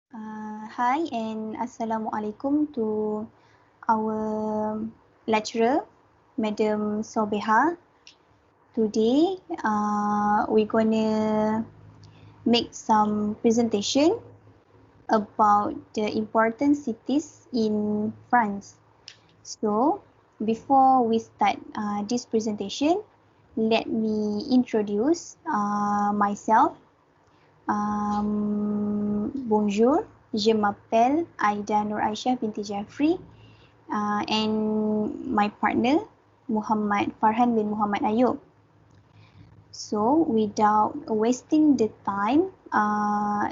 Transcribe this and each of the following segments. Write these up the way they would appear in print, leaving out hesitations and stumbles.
Hi and Assalamualaikum to our lecturer, Madam Sobeha. Today, we're gonna make some presentation about the important cities in France. So, before we start this presentation, let me introduce myself. Bonjour, je m'appelle Aida Nur Aisyah binti Jafri and my partner Muhammad Farhan bin Muhammad Ayub. So without wasting the time,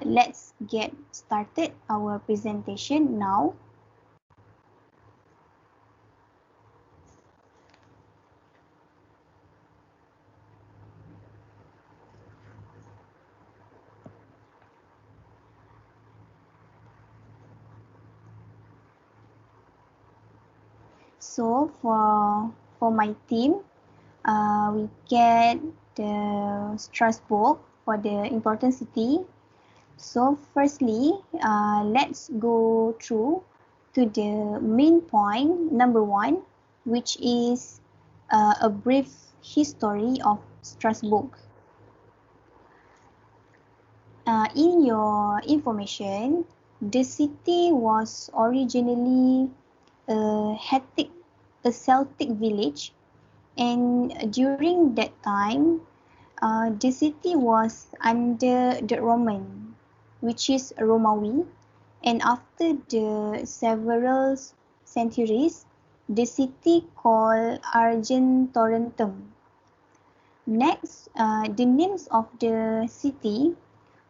let's get started our presentation now. So for my team, we get the Strasbourg for the important city. So firstly, let's go through to the main point number 1, which is a brief history of Strasbourg. In your information, the city was originally a Celtic village, and during that time, the city was under the Roman, which is Romawi, and after the several centuries, the city called Argentorentum. Next, the names of the city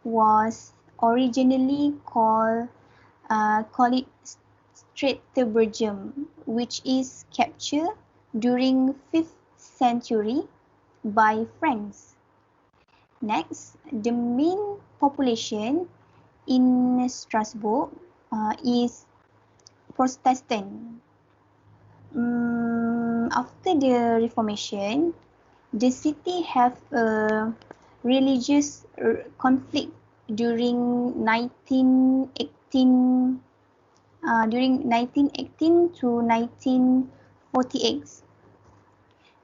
was originally call it Strasbourg, which is captured during 5th century by Franks. Next, the main population in Strasbourg is Protestant. After the Reformation, the city have a religious conflict during 1918 to 1948,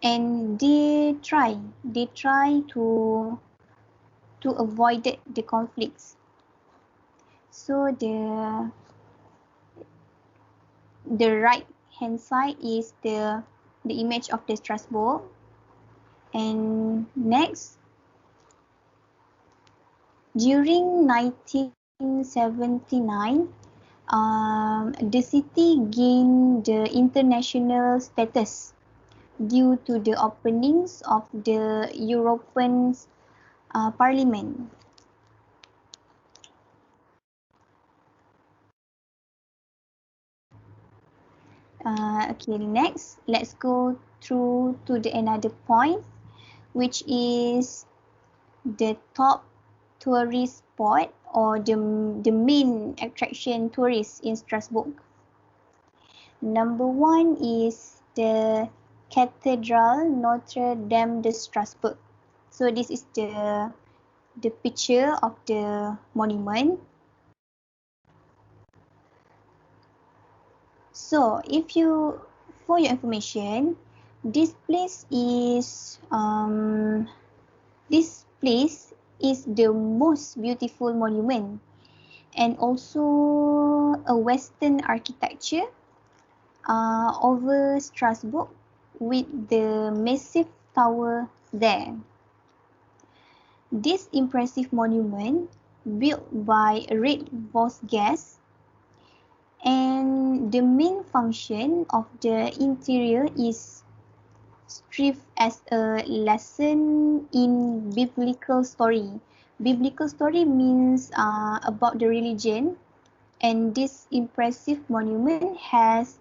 and they try to avoid the conflicts. So the right hand side is the image of the Strasbourg. And next, during 1979, the city gained the international status due to the openings of the European Parliament. Okay, next, let's go through to the another point, which is the top tourist spot or the main attraction tourists in Strasbourg. Number 1 is the Cathedral Notre Dame de Strasbourg. So this is the picture of the monument. So for your information, this place is the most beautiful monument, and also a Western architecture over Strasbourg with the massive tower there. This impressive monument, built by Red Vosges, and the main function of the interior is serve as a lesson in biblical story. Biblical story means about the religion, and this impressive monument has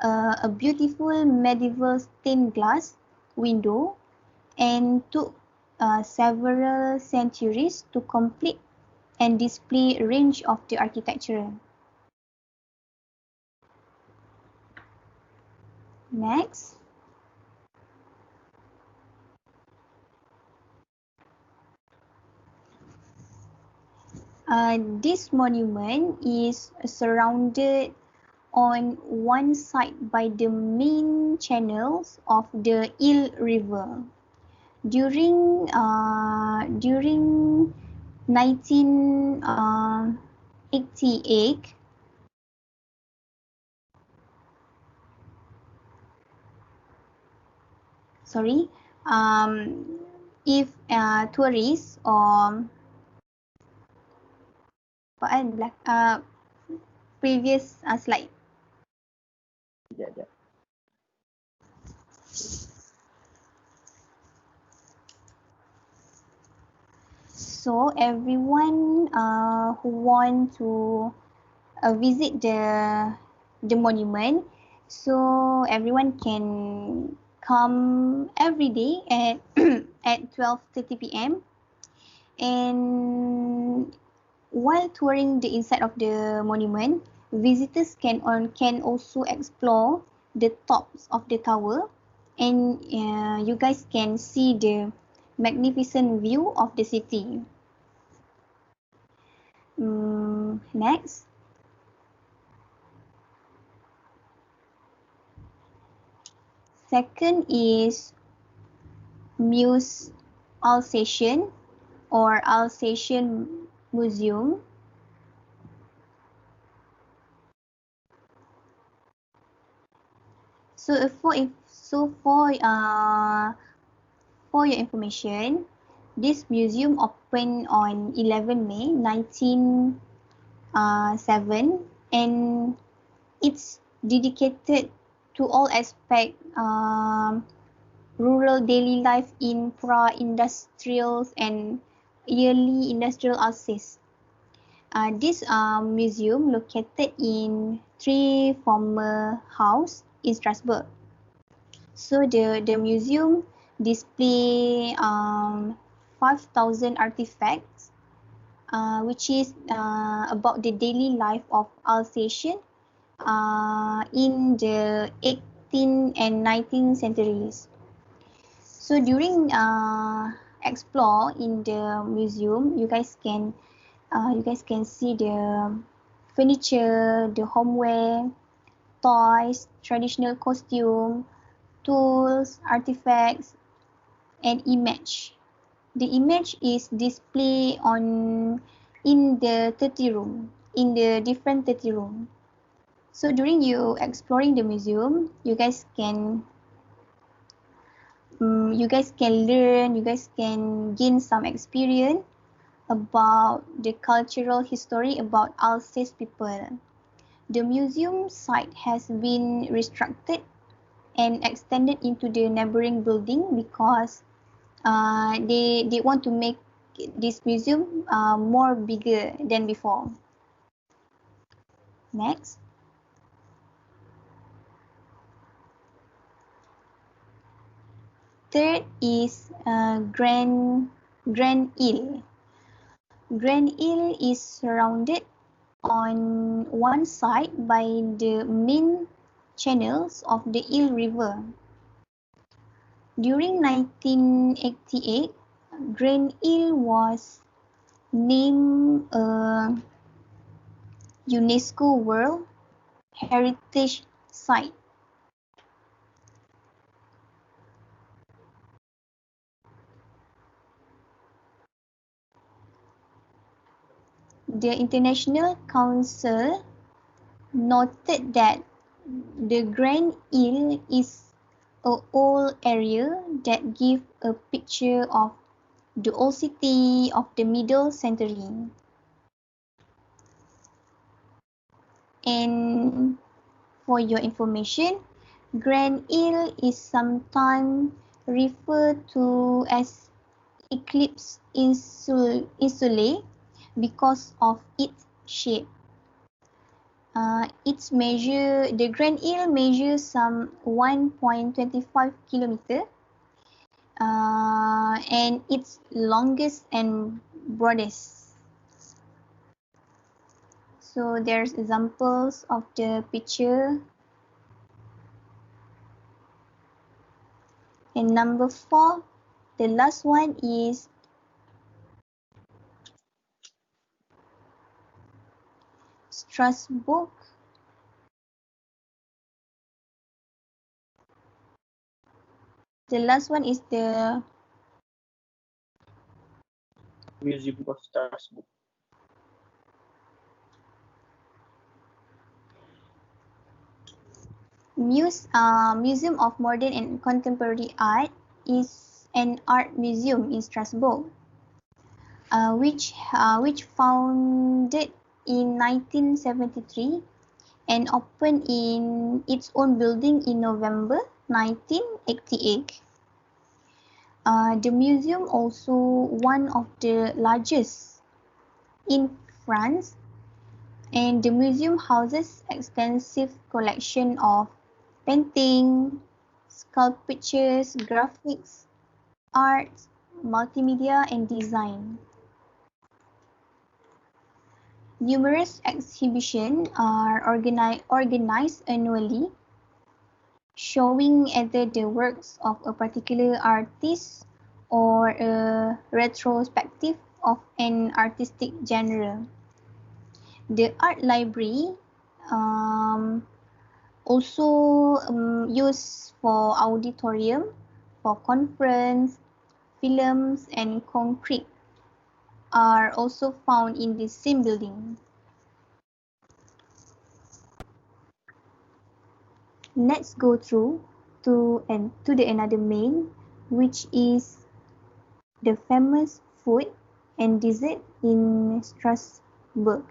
a beautiful medieval stained glass window and took several centuries to complete and display range of the architecture. Next. This monument is surrounded on one side by the main channels of the Eel River. During 1988, sorry, if tourists or previous slide. Sekejap. So everyone who want to visit the monument, so everyone can come every day at at 12:30 p.m. And while touring the inside of the monument, visitors can also explore the tops of the tower, and you guys can see the magnificent view of the city. Next. Second is Muse Alsatian or Alsatian Museum. So for your information, this museum opened on 11 May 1907, and it's dedicated to all aspects rural daily life in pra-industrial and early industrial Alsace. This museum located in three former house in Strasbourg. So the museum display 5,000 artifacts, which is about the daily life of Alsatian in the 18th and 19th centuries. So during explore in the museum, you guys can see the furniture, the homeware, toys, traditional costume, tools, artifacts, and image. The image is displayed in the 30 room, in the different 30 room. So during you exploring the museum, you guys can learn, you guys can gain some experience about the cultural history about Alsace people. The museum site has been restructured and extended into the neighboring building because they want to make this museum more bigger than before. Next. Third is Grand Ile. Grand Ile is surrounded on one side by the main channels of the Eel River. During 1988, Grand Ile was named a UNESCO World Heritage Site. The International Council noted that the Grand Ile is an old area that gives a picture of the old city of the middle century. And for your information, Grand Ile is sometimes referred to as Eclipse Insulae because of its shape. The Grand Ile measures some 1.25 kilometer, and it's longest and broadest. So there's examples of the picture. And number 4, the last one is Strasbourg. The last one is the Museum of Strasbourg. Museum of Modern and Contemporary Art is an art museum in Strasbourg, which founded in 1973 and opened in its own building in November 1988. The museum also one of the largest in France, and the museum houses extensive collection of painting, sculptures, graphics, arts, multimedia, and design. Numerous exhibitions are organized annually, showing either the works of a particular artist or a retrospective of an artistic genre. The art library um, also used for auditorium, for conference, films, and concrete are also found in the same building. Let's go through to the another main, which is the famous food and dessert in Strasbourg.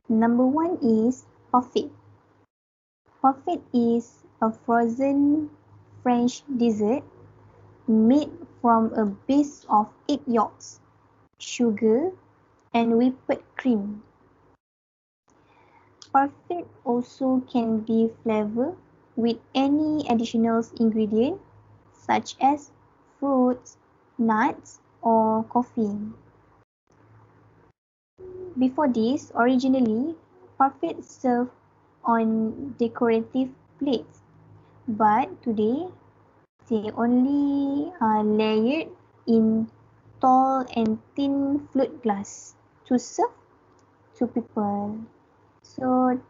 Number one is parfait. Parfait is a frozen French dessert made from a base of egg yolks, sugar, and whipped cream. Parfait also can be flavored with any additional ingredient such as fruits, nuts, or coffee. Before this, originally, parfait served on decorative plates, but today they only layered in tall and thin flute glass to serve to people. So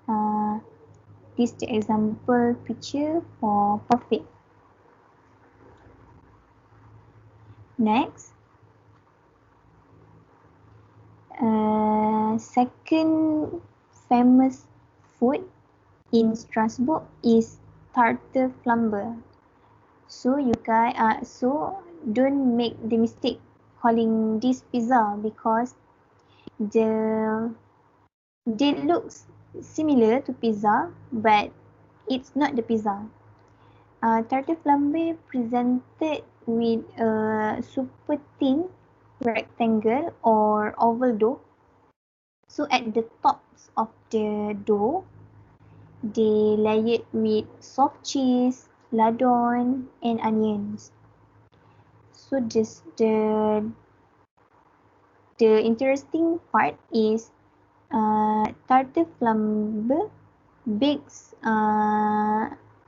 this is the example picture for parfait. Next, second famous food in Strasbourg is tarte flambe. So you guys, don't make the mistake calling this pizza because the they looks similar to pizza, but it's not the pizza. Tarte flambe presented with a super thin rectangle or oval dough. So at the tops of the dough, they layered with soft cheese, lardon, and onions. So the interesting part is tarte flambe bakes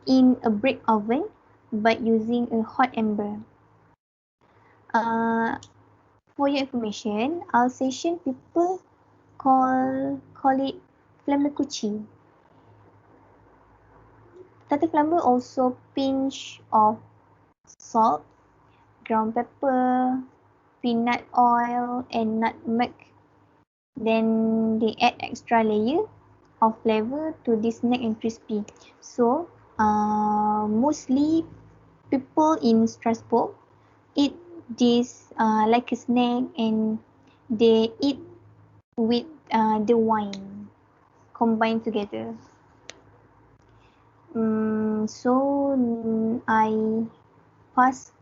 in a brick oven but using a hot ember. Uh, for your information, Alsatian people call it flammekuchi. Tarte flambe also pinch of salt, ground pepper, peanut oil, and nutmeg. Then they add extra layer of flavor to this snack and crispy. So mostly people in Strasbourg eat this like a snack, and they eat with the wine combined together. I pass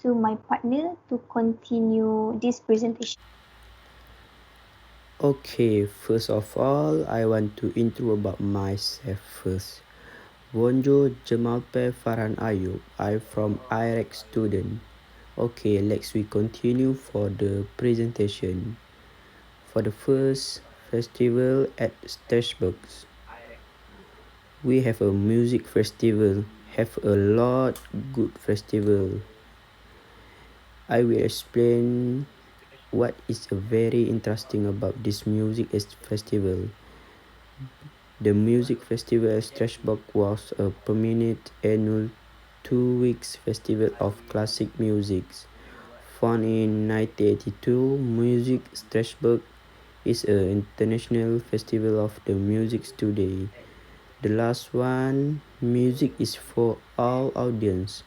to my partner to continue this presentation. Okay, first of all, I want to intro about myself first. Bonjour, je m'appelle Farhan Ayub. I'm from Iraq student. Okay, let's we continue for the presentation. For the first festival at Strasbourg, we have a music festival. Have a lot good festival. I will explain what is very interesting about this music festival? The music festival at Strasbourg was a permanent annual 2 weeks festival of classic music. Found in 1982, Music Strasbourg is an international festival of the music today. The last one, music is for all audience,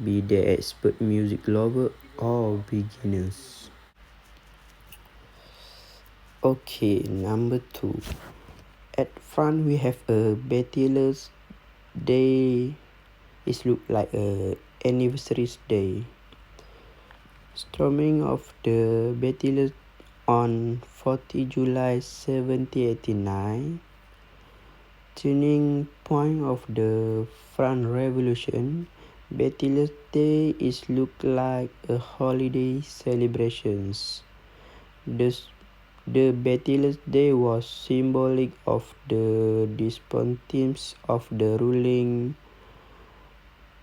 be they expert music lover or beginners. Okay, number 2. At front we have a bachelor's day. It look like a anniversary day. Storming of the bachelor's on 40 July 1789. Turning point of the French Revolution. Bachelor's Day is look like a holiday celebrations. The Bachelor's Day was symbolic of the despotism of the ruling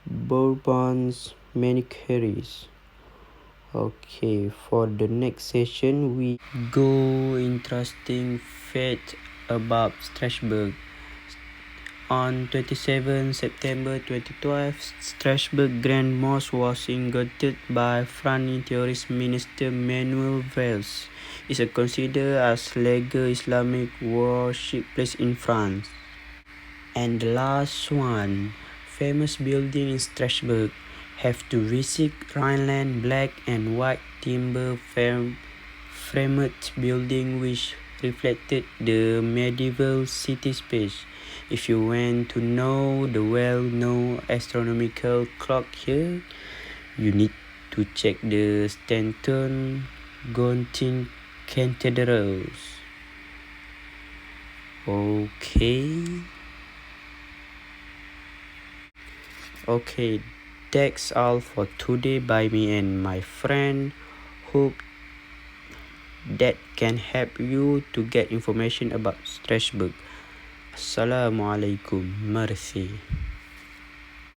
Bourbons monarchies. Okay, for the next session we go interesting fact about Strasbourg. On 27 September 2012, Strasbourg Grand Mosque was inaugurated by French Interior Minister Manuel Valls. It is considered as legal Islamic worship place in France. And the last one, famous building in Strasbourg, have to visit Rhineland black and white timber framed building which reflected the medieval city space. If you want to know the well-known astronomical clock here, you need to check the Stanton Gontin cathedrals. Okay, that's all for today by me and my friend. Hope that can help you to get information about Strasbourg. Assalamualaikum. Merci.